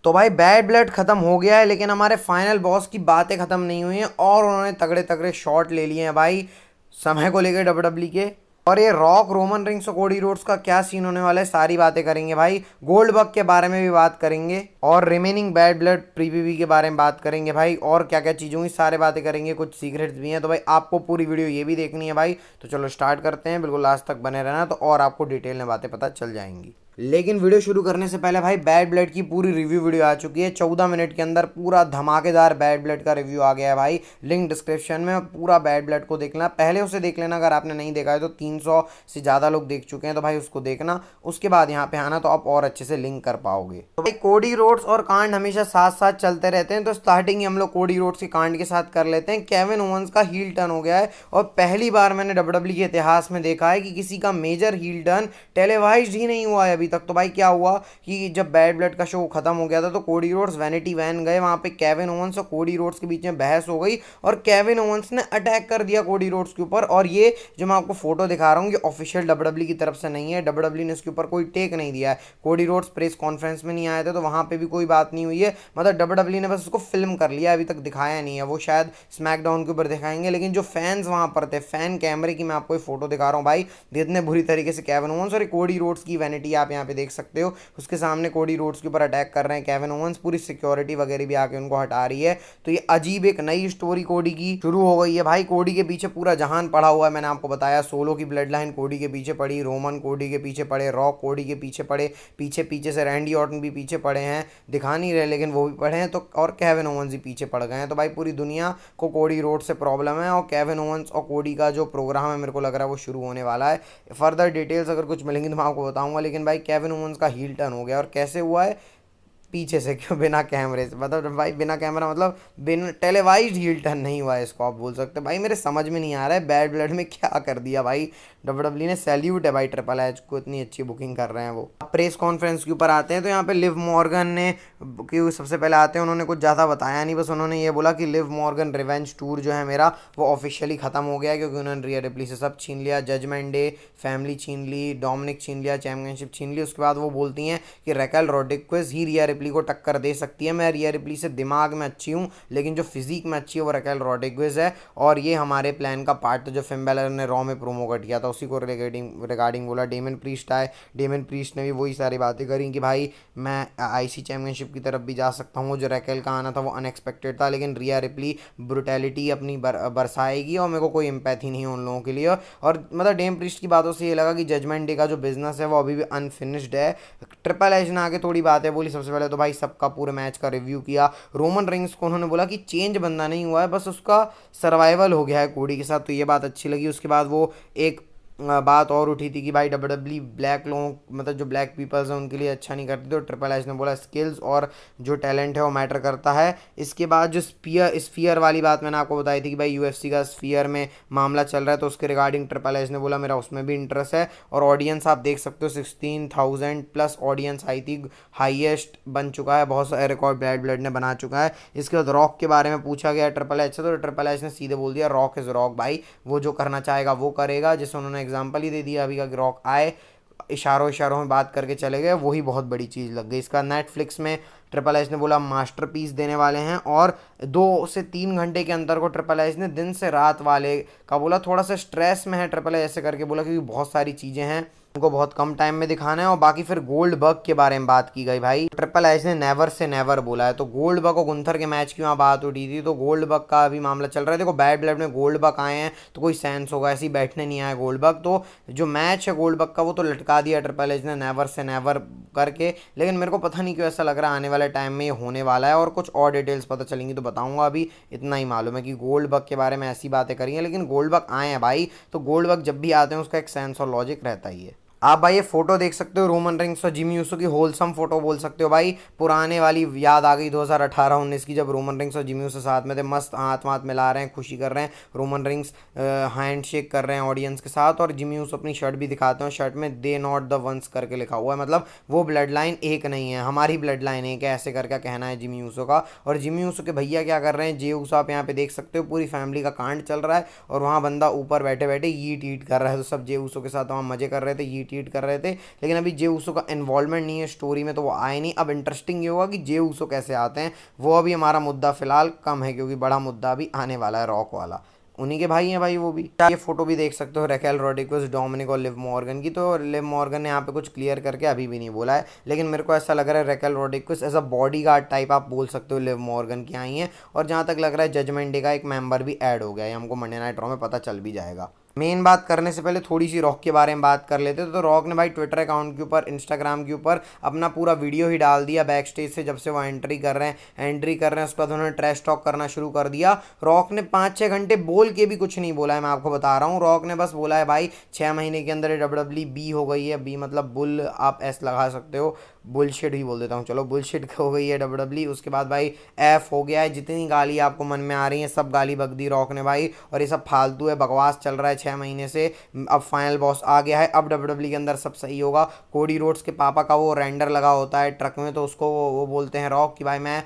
तो भाई bad blood खत्म हो गया है, लेकिन हमारे फाइनल बॉस की बातें खत्म नहीं हुई हैं और उन्होंने तगड़े तगड़े शॉट ले लिए हैं भाई समय को लेकर डब्ल्यूडब्ल्यू के। और ये रॉक, रोमन रिंग्स और कोडी रोड्स का क्या सीन होने वाला है, सारी बातें करेंगे भाई। गोल्ड बग के बारे में भी बात करेंगे और रिमेनिंग बैड ब्लड प्रीवीवी के बारे में बात करेंगे भाई। और क्या क्या चीज़ों की सारी बातें करेंगे, कुछ सीक्रेट्स भी हैं। तो भाई आपको पूरी वीडियो ये भी देखनी है भाई, तो चलो स्टार्ट करते हैं। बिल्कुल लास्ट तक बने रहना, तो और आपको डिटेल में बातें पता चल जाएंगी। लेकिन वीडियो शुरू करने से पहले भाई, बैड ब्लड की पूरी रिव्यू वीडियो आ चुकी है। 14 मिनट के अंदर पूरा धमाकेदार बैड ब्लड का रिव्यू आ गया है भाई। लिंक डिस्क्रिप्शन में, पूरा बैड ब्लड को देख लेना, पहले उसे देख लेना अगर आपने नहीं देखा है तो। 300 से ज़्यादा लोग देख चुके हैं, तो भाई उसको देखना, उसके बाद यहाँ पे आना, तो आप और अच्छे से लिंक कर पाओगे। तो भाई कोडी रोड्स और कांड हमेशा साथ साथ चलते रहते हैं, तो स्टार्टिंग ही हम लोग कोडी रोड्स के कांड के साथ कर लेते हैं। केविन ओवंस का हील टर्न हो गया है और पहली बार मैंने डब्ल्यूडब्ल्यू के इतिहास में देखा है कि किसी का मेजर हील टर्न टेलीवाइज्ड ही नहीं हुआ है अभी तक। तो भाई क्या हुआ कि जब बैड ब्लड का शो खत्म हो गया था तो कोडी रोड्स वैनिटी वैन गए, वहां पे केविन ओवंस और कोडी रोड्स के बीच में बहस हो गई और केविन ओवंस ने अटैक कर दिया कोडी रोड्स के ऊपर। और ये जो मैं आपको फोटो दिखा रहा हूँ ये ऑफिशियल डब्ल्यूडब्ल्यू की तरफ से नहीं है, डब्ल्यूडब्ल्यू ने इसके ऊपर कोई टेक नहीं दिया है। कोडी रोड्स प्रेस कॉन्फ्रेंस में नहीं आए थे तो वहां पे भी कोई बात नहीं हुई है, मतलब डब्ल्यूडब्ल्यू ने बस उसको फिल्म कर लिया, अभी तक दिखाया नहीं है। वो शायद स्मैकडाउन के ऊपर दिखाएंगे, लेकिन जो फैंस वहां पर थे, फैन कैमरे की मैं आपको फोटो दिखा रहा हूँ भाई, इतने बुरी तरीके से केविन ओवंस और कोडी रोड्स की वैनिटी आप यहाँ पे देख सकते हो, उसके सामने कोडी रोड्स के ऊपर अटैक कर रहे हैं केविन ओवंस। पूरी सिक्योरिटी वगैरह भी आके उनको हटा रही है। तो ये अजीब एक नई स्टोरी कोडी की शुरू हो गई है भाई। कोडी के पीछे पूरा जहान पड़ा हुआ है, मैंने आपको बताया। सोलो की ब्लड लाइन कोडी के पीछे पड़ी, रोमन कोडी के पीछे पड़े, रॉक कोडी के पीछे पड़े, पीछे पीछे से रैंडी ऑर्टन भी पीछे पड़े हैं, दिखा नहीं रहे लेकिन वो भी पड़े हैं। तो और केविन ओवंस भी पीछे पड़ गए हैं। तो भाई पूरी दुनिया को कोडी रोड से प्रॉब्लम है और केविन ओवंस और कोडी का जो प्रोग्राम है मेरे को लग रहा है वो शुरू होने वाला है। फर्दर डिटेल्स अगर कुछ मिलेंगी तो मैं आपको बताऊंगा। लेकिन भाई केविन ओवंस का हील टर्न हो गया, और कैसे हुआ है, पीछे से, क्यों, बिना कैमरे से, मतलब भाई बिना कैमरा मतलब बिना टेलीवाइज्ड हील टर्न नहीं हुआ है, इसको आप बोल सकते हैं। भाई मेरे समझ में नहीं आ रहा है बैड ब्लड में क्या कर दिया भाई डब्ल्यूडब्ल्यू ने। सैल्यूट है भाई ट्रिपल एच को, इतनी अच्छी बुकिंग कर रहे हैं वो। अब प्रेस कॉन्फ्रेंस के ऊपर आते हैं तो यहाँ पे लिव मॉर्गन ने, क्यों सबसे पहले आते हैं, उन्होंने कुछ ज़्यादा बताया नहीं, बस उन्होंने ये बोला कि लिव मॉर्गन रिवेंज टूर जो है मेरा वो ऑफिशियली खत्म हो गया है, क्योंकि उन्होंने रिया रिप्ली से सब छीन लिया। जजमेंट डे, फैमिली छीन ली, डोमिनिक छीन लिया, चैंपियनशिप छीन ली। उसके बाद वो बोलती हैं कि रैकेल रोड्रिग्ज़ ही रिया रिप्ली को टक्कर दे सकती है। मैं रिया रिप्ली से दिमाग में अच्छी हूँ, लेकिन जो फिजिक में अच्छी है वो रैकेल रोड्रिग्ज़ है, और ये हमारे प्लान का पार्ट था जो फिन बैलर ने रॉ में प्रोमो कट किया था उसी को रिगार्डिंग बोला। डेमन प्रीस्ट आए, डेमन प्रीस्ट ने भी वही सारी बातें करी कि भाई मैं आईसी चैंपियनशिप की तरफ भी जा सकता हूँ। जो रैकेल का आना था वो अनएक्सपेक्टेड था, लेकिन रिया रिप्ली ब्रुटैलिटी अपनी बरसाएगी और मेरे को कोई एम्पैथी नहीं है उन लोगों के लिए। और मतलब डेम प्रीस्ट की बातों से ये लगा कि जजमेंट डे का जो बिजनेस है वो अभी भी अनफिनिश्ड है। ट्रिपल एच ने आके थोड़ी बातें बोली। सबसे पहले तो भाई सबका पूरे मैच का रिव्यू किया। रोमन रिंग्स को उन्होंने बोला कि चेंज बंदा नहीं हुआ है, बस उसका सर्वाइवल हो गया है कोडी के साथ, तो ये बात अच्छी लगी। उसके बाद वो एक बात और उठी थी कि भाई डब्ल्यूडब्ल्यू ब्लैक लोगों, मतलब जो ब्लैक पीपल्स हैं उनके लिए अच्छा नहीं करती। तो ट्रिपल एच ने बोला स्किल्स और जो टैलेंट है वो मैटर करता है। इसके बाद जो स्फीयर वाली बात मैंने आपको बताई थी कि भाई यूएफसी का स्फीयर में मामला चल रहा है, तो उसके रिगार्डिंग ट्रिपल एच ने बोला मेरा उसमें भी इंटरेस्ट है। और ऑडियंस आप देख सकते हो 16,000 प्लस ऑडियंस आई थी, हाईएस्ट बन चुका है, बहुत सारे रिकॉर्ड बैड ब्लड ने बना चुका है। इसके बाद रॉक के बारे में पूछा गया ट्रिपल एच से, तो ट्रिपल एच ने सीधे बोल दिया रॉक इज़ रॉक भाई, वो जो करना चाहेगा वो करेगा। जिससे उन्होंने एग्जाम्पल ही दे दिया अभी का कि रॉक आए, इशारों इशारों में बात करके चले गए, वही बहुत बड़ी चीज़ लग गई। इसका नेटफ्लिक्स में ट्रिपल एच ने बोला मास्टरपीस देने वाले हैं, और 2 से 3 घंटे के अंदर को ट्रिपल एच ने दिन से रात वाले का बोला। थोड़ा सा स्ट्रेस में है ट्रिपल एच ऐसे करके बोला, क्योंकि बहुत सारी चीज़ें हैं उनको बहुत कम टाइम में दिखाना है। और बाकी फिर गोल्ड बग के बारे में बात की गई भाई। ट्रिपल एच ने नेवर से नेवर बोला है, तो गोल्ड बग और गुंथर के मैच की वहाँ बात उठी थी, तो गोल्ड बग का भी मामला चल रहा है। देखो बैड ब्लड में गोल्ड बग आए हैं तो कोई सेंस होगा, ऐसे ही बैठने नहीं आए गोल्ड बग। तो जो मैच है गोल्ड बग का वो तो लटका दिया ट्रिपल एच ने नेवर से नेवर करके। लेकिन मेरे को पता नहीं क्यों ऐसा लग रहा है आने वाले टाइम में ये होने वाला है, और कुछ और डिटेल्स पता चलेंगी तो बताऊंगा। अभी इतना ही मालूम है कि गोल्ड बग के बारे में ऐसी बातें करी हैं, लेकिन गोल्ड बग आए हैं भाई, तो गोल्ड बग जब भी आते हैं उसका एक सेंस और लॉजिक रहता ही है। आप भाई ये फोटो देख सकते हो, रोमन रिंग्स और जिमी यूसो की होलसम फोटो बोल सकते हो भाई। पुराने वाली याद आ गई 2018-19 की, जब रोमन रिंग्स और जिमी यूसो साथ में थे, मस्त हाथ वाथ मिला रहे हैं, खुशी कर रहे हैं। रोमन रिंग्स हैंड शेक कर रहे हैं ऑडियंस के साथ, और जिमी यूसो अपनी शर्ट भी दिखाते हैं, शर्ट में दे नॉट द वंस करके लिखा हुआ है, मतलब वो ब्लड लाइन एक नहीं है, हमारी ब्लड लाइन एक है, ऐसे करके कहना है जिमी यूसो का। और जिमी यूसो के भैया क्या कर रहे हैं, जे यूसो, आप यहाँ पे देख सकते हो, पूरी फैमिली का कांड चल रहा है, और वहाँ बंदा ऊपर बैठे बैठे ईट ईट कर रहा है, तो सब जे यूसो के साथ वहाँ मजे कर रहे थे, ईट टीट कर रहे थे, लेकिन अभी जे ऊसो का इन्वॉल्वमेंट नहीं है स्टोरी में तो वो आए नहीं। अब इंटरेस्टिंग ये होगा कि जे ऊसो कैसे आते हैं, वो अभी हमारा मुद्दा फिलहाल कम है, क्योंकि बड़ा मुद्दा अभी आने वाला है रॉक वाला। उन्हीं के भाई हैं भाई वो भी। ये फोटो भी देख सकते हो रैकेल रोड्रिगेज, डोमिनिक और लिव मॉर्गन की। तो लिव मॉर्गन ने यहाँ पे कुछ क्लियर करके अभी भी नहीं बोला है, लेकिन मेरे को ऐसा लग रहा है Raquel Rodriguez as a body guard type आप बोल सकते हो लिव मॉर्गन की आई हैं। और जहाँ तक लग रहा है जजमेंट डे का एक मेंबर भी ऐड हो गया है, हमको मंडे नाइट रॉ में पता चल भी जाएगा। मेन बात करने से पहले थोड़ी सी रॉक के बारे में बात कर लेते तो रॉक ने भाई ट्विटर अकाउंट के ऊपर, इंस्टाग्राम के ऊपर अपना पूरा वीडियो ही डाल दिया बैक स्टेज से, जब से वो एंट्री कर रहे हैं उसके बाद उन्होंने ट्रैश टॉक करना शुरू कर दिया। रॉक ने 5-6 घंटे बोल के भी कुछ नहीं बोला है, मैं आपको बता रहा हूँ। रॉक ने बस बोला है भाई 6 महीने के अंदर डब्ल्यू बी हो गई है, बी मतलब बुल, आप एस लगा सकते हो, बुलशिट ही बोल देता हूँ, चलो बुलशिट हो गई है डब्ल्यू। उसके बाद भाई एफ हो गया है, जितनी गाली आपको मन में आ रही है सब गाली बक दी रॉक ने भाई, और ये सब फालतू है, बकवास चल रहा है 6 महीने से। अब फाइनल बॉस आ गया है, अब डब्ल्यू के अंदर सब सही होगा। कोडी रोड्स के पापा का वो रेंडर लगा होता है ट्रक में, तो उसको वो बोलते हैं रॉक कि भाई मैं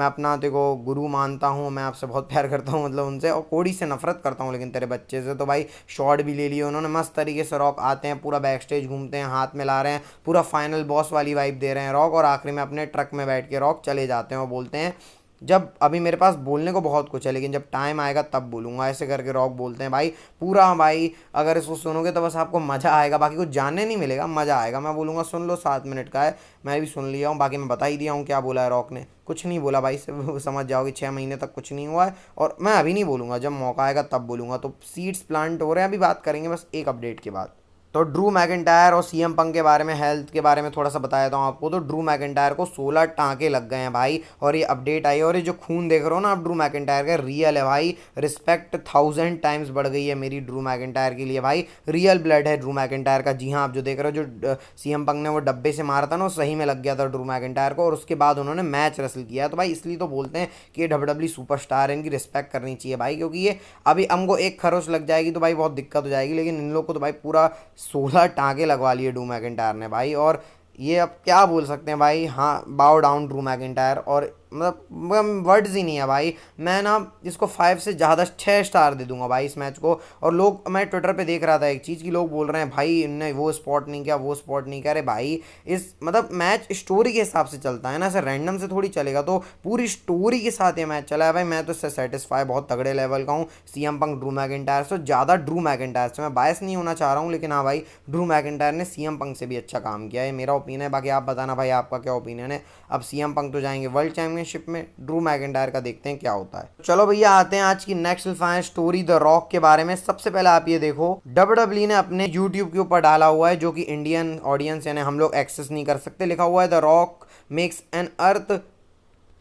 अपना देखो गुरु मानता हूँ, मैं आपसे बहुत प्यार करता हूँ मतलब उनसे, और कोडी से नफरत करता हूँ लेकिन तेरे बच्चे से। तो भाई शॉट भी ले लिए उन्होंने मस्त तरीके से। रॉक आते हैं, पूरा बैक स्टेज घूमते हैं, हाथ मिला रहे हैं, पूरा फाइनल बॉस वाली वाइब दे रहे हैं रॉक, और आखिरी में अपने ट्रक में बैठ के रॉक चले जाते हैं और बोलते हैं जब अभी मेरे पास बोलने को बहुत कुछ है, लेकिन जब टाइम आएगा तब बोलूँगा, ऐसे करके रॉक बोलते हैं भाई। पूरा भाई अगर इसको सुनोगे तो बस आपको मज़ा आएगा, बाकी कुछ जानने नहीं मिलेगा, मज़ा आएगा। मैं बोलूँगा सुन लो, 7 मिनट का है, मैं भी सुन लिया हूँ, बाकी मैं बता ही दिया हूँ क्या बोला है रॉक ने। कुछ नहीं बोला भाई, से समझ जाओगे 6 महीने तक कुछ नहीं हुआ है, और मैं अभी नहीं बोलूँगा, जब मौका आएगा तब बोलूँगा। तो सीड्स प्लांट हो रहे हैं, अभी बात करेंगे बस एक अपडेट के बाद। तो ड्रू मैकिंटायर और सीएम पंक के बारे में, हेल्थ के बारे में थोड़ा सा बता देता हूँ आपको। तो ड्रू मैकिंटायर को 16 टाँके लग गए हैं भाई, और ये अपडेट आई है। और ये जो खून देख रहे हो ना आप ड्रू मैकिंटायर का, रियल है भाई। रिस्पेक्ट 1000 टाइम्स बढ़ गई है मेरी ड्रू मैकिंटायर के लिए भाई। रियल ब्लड है ड्रू मैकिंटायर का। जी हाँ, आप जो देख रहे हो, जो सीएम पंक ने वो डब्बे से मारा था ना, वो सही में लग गया था ड्रू मैकिंटायर को, और उसके बाद उन्होंने मैच रसल किया है। तो भाई इसलिए तो बोलते हैं कि ये डब्ल्यूडब्ल्यू सुपरस्टार है, इनकी रिस्पेक्ट करनी चाहिए भाई, क्योंकि ये अभी हमको एक खरोच लग जाएगी तो भाई बहुत दिक्कत हो जाएगी, लेकिन इन लोग को तो भाई पूरा 16 टाँके लगवा लिए ड्रू मैकिंटायर ने भाई। और ये अब क्या बोल सकते हैं भाई, हाँ बाउ डाउन ड्रू मैकिंटायर। और मतलब वर्ड्स ही नहीं है भाई। मैं ना इसको 5 से ज़्यादा 6 स्टार दे दूंगा भाई इस मैच को। और लोग, मैं ट्विटर पे देख रहा था एक चीज़ की, लोग बोल रहे हैं भाई इनने वो स्पॉट नहीं किया, वो स्पॉट नहीं किया। अरे भाई इस मतलब मैच स्टोरी के हिसाब से चलता है ना, ऐसे रैंडम से थोड़ी चलेगा। तो पूरी स्टोरी के साथ ये मैच चला है भाई, मैं तो इससे सेटिस्फाई बहुत तगड़े लेवल का हूँ। सीएम पंक ड्रू मैकिंटायर से ज़्यादा, ड्रू मैकिंटायर से मैं बायस नहीं होना चाह रहा हूँ, लेकिन हाँ भाई ड्रू मैकिंटायर ने सीएम पंक से भी अच्छा काम किया है, मेरा ओपिनियन है। बाकी आप बताना भाई आपका क्या ओपिनियन है। अब सीएम पंक तो जाएंगे वर्ल्ड चैंपियनशिप में, ड्रू मैकिंटायर का देखते हैं क्या होता है। चलो भैया आते हैं आज की next fine story the rock के बारे में। सबसे पहले आप ये देखो, डब्ल्यूडब्ल्यू ने अपने यूट्यूब के ऊपर डाला हुआ है, जो कि इंडियन ऑडियंस यानी हम लोग एक्सेस नहीं कर सकते, लिखा हुआ है the rock makes an earth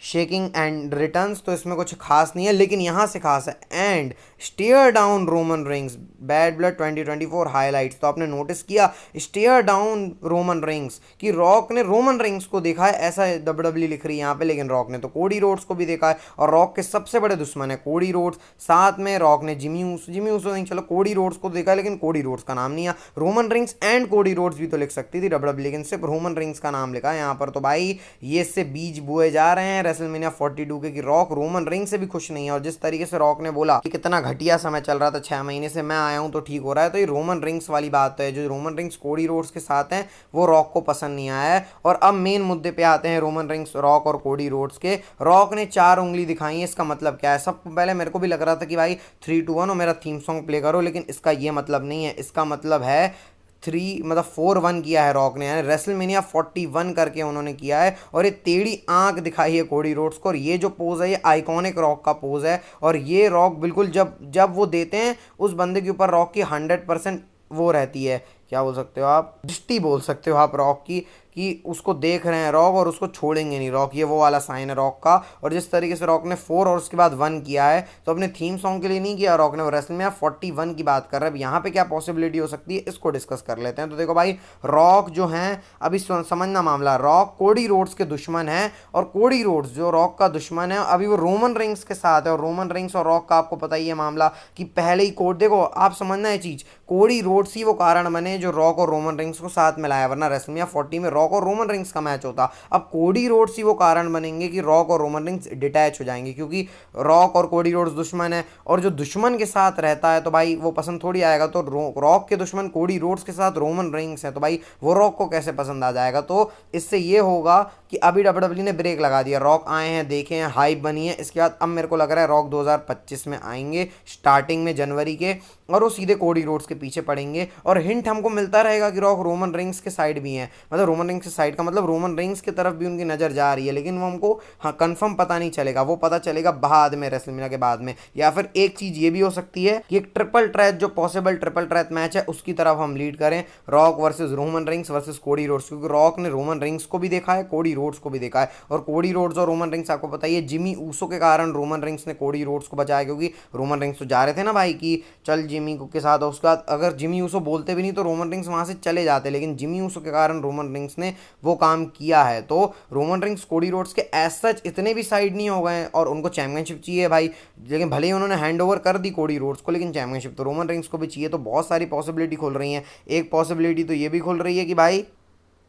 shaking and returns. तो इसमें कुछ खास नहीं है, लेकिन यहाँ से खास है and stare down Roman Reigns bad blood 2024 highlights. तो आपने नोटिस किया स्टेयर डाउन रोमन रिंग्स, कि रॉक ने रोमन रिंग्स को देखा है, ऐसा डब्ल्यूडब्ल्यू लिख रही है यहाँ पे, लेकिन रॉक ने तो कोडी रोड्स को भी देखा है, और रॉक के सबसे बड़े दुश्मन है कोडी रोड्स। साथ में रॉक ने जिमी ऊसो नहीं, चलो कोडी रोड्स को देखा है, लेकिन कोडी रोड्स का नाम नहीं है। Roman rings and Cody Rhodes भी तो लिख सकती थी डब्ल्यूडब्ल्यू, लेकिन सिर्फ रोमन रिंग्स का नाम लिखा है यहाँ पर। तो भाई ये इससे बीज बोए जा रहे हैं रेसलमेनिया 42 के, कि रॉक रोमन रिंग से भी खुश नहीं है। और जिस तरीके से रॉक ने बोला कि कितना घटिया समय चल रहा था, 6 महीने से मैं आया हूं तो ठीक हो रहा है, तो ये रोमन रिंग्स वाली बात है। जो रोमन रिंग्स कोडी रोड्स के साथ हैं वो रॉक को पसंद नहीं आया है। और अब मेन मुद्दे पे आते हैं रोमन रिंग्स, रॉक और कोडी रोड्स के। रॉक ने 4 उंगली दिखाई है, इसका मतलब क्या है? सब पहले मेरे को भी लग रहा था कि भाई 3, 2, 1 और मेरा थीम सॉन्ग प्ले करो, लेकिन इसका ये मतलब नहीं है। इसका मतलब है 4-1 किया है रॉक ने, यानी रेसलमेनिया 41 करके उन्होंने किया है। और ये टेढ़ी आंख दिखाई है कोडी रोड्स को, और ये जो पोज है ये आइकॉनिक रॉक का पोज है। और ये रॉक बिल्कुल जब वो देते हैं उस बंदे के ऊपर रॉक की 100% वो रहती है, क्या बोल सकते हो आप, दृष्टि बोल सकते हो आप रॉक की, कि उसको देख रहे हैं रॉक और उसको छोड़ेंगे नहीं रॉक, ये वो वाला साइन है रॉक का। और जिस तरीके से रॉक ने 4 और उसके बाद 1 किया है, तो अपने थीम सॉन्ग के लिए नहीं किया रॉक ने, वो रेसलमेनिया 41 की बात कर रहे हैं। अब यहाँ पे क्या पॉसिबिलिटी हो सकती है, इसको डिस्कस कर लेते हैं। तो देखो भाई रॉक जो हैं, अभी समझना मामला, रॉक कोडी रोड्स के दुश्मन है, और कोडी रोड्स जो रॉक का दुश्मन है अभी वो रोमन रिंग्स के साथ है। और रोमन रिंग्स और रॉक का आपको पता ही है मामला, कि पहले ही कोड, देखो आप समझना है चीज़, कोडी रोड्स ही वो कारण बने जो रॉक और रोमन रिंग्स को साथ मिलाया, वरना रेसलमेनिया 40 में रॉक और रोमन रिंग्स का मैच होता। अब कोडी रोड्स ही वो कारण बनेंगे कि रॉक और रोमन रिंग्स डिटैच हो जाएंगे, क्योंकि रॉक और कोडी रोड्स दुश्मन है, और जो दुश्मन के साथ रहता है तो भाई वो पसंद थोड़ी आएगा। तो रॉक के दुश्मन कोडी रोड्स के साथ रोमन रिंग्स है, तो भाई वो रॉक को कैसे पसंद आ जाएगा। तो इससे ये होगा कि अभी डब्ल्यूडब्ल्यू ने ब्रेक लगा दिया, रॉक आए हैं, देखे हैं, हाइप बनी है, इसके बाद अब मेरे को लग रहा है रॉक 2025 में आएंगे स्टार्टिंग में जनवरी के, और वो सीधे कोडी रोड्स के पीछे पड़ेंगे। और हिंट हमको मिलता रहेगा कि रॉक रोमन रिंग्स के साइड भी हैं, मतलब रोमन रिंग्स के साइड का मतलब रोमन रिंग्स की तरफ भी उनकी नज़र जा रही है, लेकिन वो हमको हाँ कंफर्म पता नहीं चलेगा, वो पता चलेगा बाद में, रेसलमेनिया के बाद में। या फिर एक चीज़ ये भी हो सकती है कि एक ट्रिपल थ्रेट, जो पॉसिबल ट्रिपल थ्रेट मैच है, उसकी तरफ हम लीड करें, rock versus Roman rings versus Cody Rhodes, क्योंकि रॉक ने रोमन रिंग्स को भी देखा है, कोडी रोड्स को भी देखा है, और कोडी रोड्स और रोमन रिंग्स आपको पता ही है, जिमी ऊसो के कारण रोमन रिंग्स ने कोडी रोड्स को बचाया, क्योंकि रोमन रिंग्स तो जा रहे थे ना भाई कि चल जिमी के साथ, उसके बाद अगर जिमी ऊसो बोलते भी नहीं तो रोमन रिंग्स वहां से चले जाते, लेकिन जिमी ऊसो के कारण रोमन रिंग्स ने वो काम किया है। तो रोमन रिंग्स कोडी रोड्स के एज सच इतने भी साइड नहीं हो गए, और उनको चैंपियनशिप चाहिए भाई, लेकिन भले ही उन्होंने हैंड ओवर कर दी कोडी रोड्स को, लेकिन चैंपियनशिप तो रोमन रिंग्स को भी चाहिए। तो बहुत सारी पॉसिबिलिटी खुल रही हैं। एक पॉसिबिलिटी तो ये भी खुल रही है कि भाई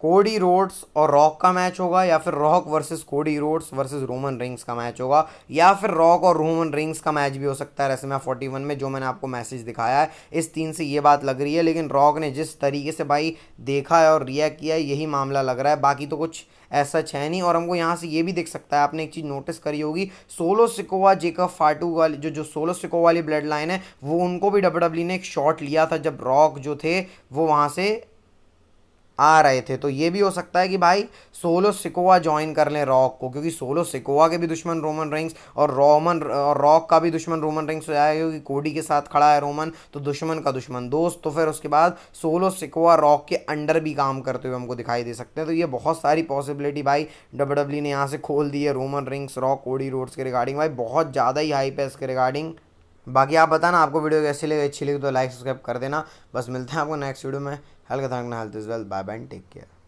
कोडी रोड्स और रॉक का मैच होगा, या फिर rock versus Cody Rhodes versus Roman rings का मैच होगा, या फिर रॉक और रोमन रिंग्स का मैच भी हो सकता है रेसलमेनिया 41 में, जो मैंने आपको मैसेज दिखाया है। इस तीन से ये बात लग रही है, लेकिन रॉक ने जिस तरीके से भाई देखा है और रिएक्ट किया है, यही मामला लग रहा है, बाकी तो कुछ ऐसा है नहीं। और हमको यहाँ से ये भी दिख सकता है, आपने एक चीज़ नोटिस करी होगी, सोलो सिकोवा जेकब फाटू वाली जो सोलो सिकोवा वाली ब्लड लाइन है, वो उनको भी डब्ल्यूडब्ल्यू ने एक शॉट लिया था जब रॉक जो थे वो वहाँ से आ रहे थे। तो ये भी हो सकता है कि भाई सोलो सिकोवा ज्वाइन कर लें रॉक को, क्योंकि सोलो सिकोवा के भी दुश्मन रोमन रिंग्स और रॉक का भी दुश्मन रोमन रिंग्स हो जाएगा, क्योंकि कोडी के साथ खड़ा है रोमन, तो दुश्मन का दुश्मन दोस्त। तो फिर उसके बाद सोलो सिकोवा रॉक के अंडर भी काम करते हुए हमको दिखाई दे सकते हैं। तो ये बहुत सारी पॉसिबिलिटी भाई डब्ल्यूडब्ल्यू ने यहाँ से खोल दी है Roman rings rock Cody Rhodes के रिगार्डिंग। भाई बहुत ज़्यादा ही हाइप है इसके रिगार्डिंग। बाकी आप बताना आपको वीडियो कैसी लगी, अच्छी लगी तो लाइक सब्सक्राइब कर देना। बस मिलते हैं आपको नेक्स्ट वीडियो में। Health is well, bye bye, take care.